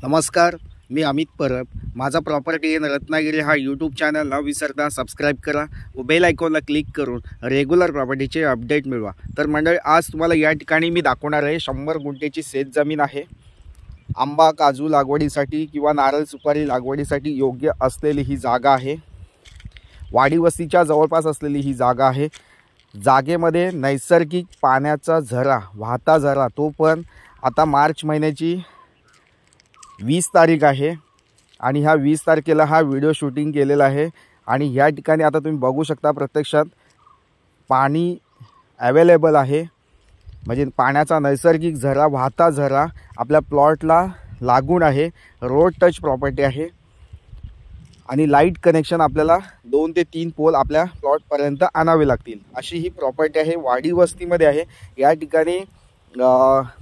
नमस्कार, मी अमित परब. माझा property in Ratnagiri हा यूट्यूब चॅनल न विसरता सबस्क्राईब करा व बेल आयकॉनला क्लिक करून रेग्युलर प्रॉपर्टीचे अपडेट मिळवा. तर मंडळी, आज तुम्हाला या ठिकाणी मी दाखवणार आहे 100 गुंठेची शेतजमीन आहे. आंबा काजू लागवडीसाठी किंवा नारळ सुपारी लागवडीसाठी योग्य असलेली ही जागा आहे. वाडी वस्तीच्या जवळपास असलेली ही जागा आहे. जागेमध्ये नैसर्गिक पाण्याचा झरा, वाहता झरा, तो पण आता मार्च महिन्याची 20 तारीख आहे आणि ह्या 20 तारखेला हा व्हिडिओ शूटिंग केलेला आहे. आणि या ठिकाणी आता तुम्ही बघू शकता प्रत्यक्षात पाणी अवेलेबल आहे. म्हणजे पाण्याचा नैसर्गिक झरा, वाहता झरा आपल्या प्लॉटला लागून आहे. रोड टच प्रॉपर्टी आहे आणि लाईट कनेक्शन आपल्याला 2 ते 3 पोल आपल्या प्लॉटपर्यंत आणावे लागतील अशी ही प्रॉपर्टी आहे. वाडी वस्तीमध्ये आहे. या ठिकाणी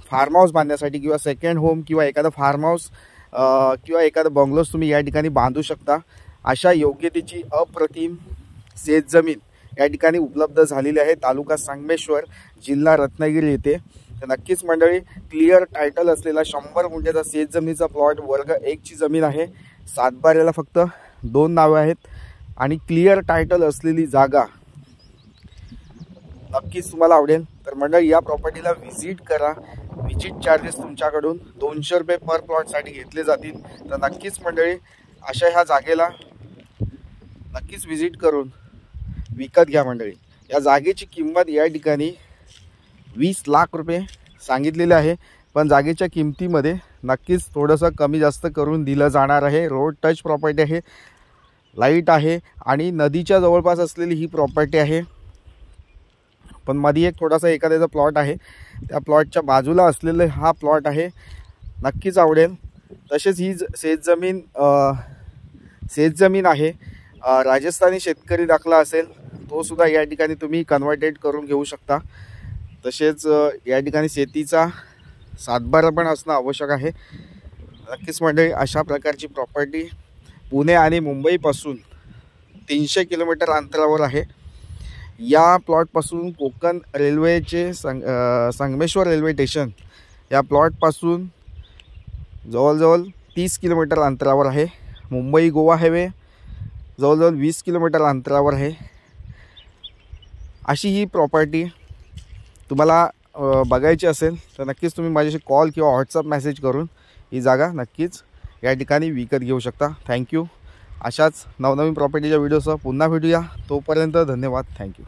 फार्म हाऊस बांधण्यासाठी किंवा सेकंड होम किंवा एखादा फार्म हाऊस किंवा एखादा बंगलोज तुम्ही या ठिकाणी बांधू शकता. अशा योग्यतेची अप्रतिम शेतजमीन या ठिकाणी उपलब्ध झालेली आहे. तालुका संगमेश्वर, जिल्हा रत्नागिरी येथे. तर नक्कीच मंडळी, क्लिअर टायटल असलेला 100 गुंठ्याचा शेतजमिनीचा प्लॉट वर्ग 1 ची जमीन आहे. सातबाऱ्याला फक्त 2 नावे आहेत आणि क्लिअर टायटल असलेली जागा नक्कीच तुम्हाला आवडेल. तर मंडळी, या प्रॉपर्टीला व्हिजिट करा. व्हिजिट चार्जेस तुमच्याकडून 200 रुपये पर प्लॉटसाठी घेतले जातील. तर नक्कीच मंडळी, अशा ह्या जागेला नक्कीच व्हिजिट करून विकत घ्या. मंडळी, या जागेची किंमत या ठिकाणी 20 लाख रुपये सांगितलेले आहे. पण जागेच्या किमतीमध्ये नक्कीच थोडंसं कमी जास्त करून दिलं जाणार आहे. रोड टच प्रॉपर्टी आहे, लाईट आहे आणि नदीच्या जवळपास असलेली ही प्रॉपर्टी आहे. पण मध्ये एक थोडासा एखाद्याचा प्लॉट आहे, त्या प्लॉटच्या बाजूला असलेले हा प्लॉट आहे. नक्कीच आवडेल. तसेच ही शेतजमीन आहे. राजस्थानी शेतकरी दाखला असेल तो सुद्धा या ठिकाणी तुम्ही कन्वर्टेड करून घेऊ शकता. तसेच या ठिकाणी शेतीचा सातबारा पण असणं आवश्यक आहे. नक्कीच मंडळी, अशा प्रकारची प्रॉपर्टी पुणे आणि मुंबईपासून 300 किलोमीटर अंतरावर आहे. या प्लॉटपासून कोकण रेल्वेचे संगमेश्वर रेल्वे स्टेशन या प्लॉटपासून जवळजवळ 30 किलोमीटर अंतरावर आहे. मुंबई गोवा हायवे जवळजवळ 20 किलोमीटर अंतरावर आहे. अशी ही प्रॉपर्टी तुम्हाला बघायची असेल तर नक्कीच तुम्ही माझ्याशी कॉल किंवा व्हॉट्सअप मेसेज करून ही जागा नक्कीच या ठिकाणी विकत घेऊ शकता. थँक्यू. अशाच नवनवीन प्रॉपर्टीच्या व्हिडिओसह पुन्हा भेटूया. तोपर्यंत धन्यवाद. थँक्यू.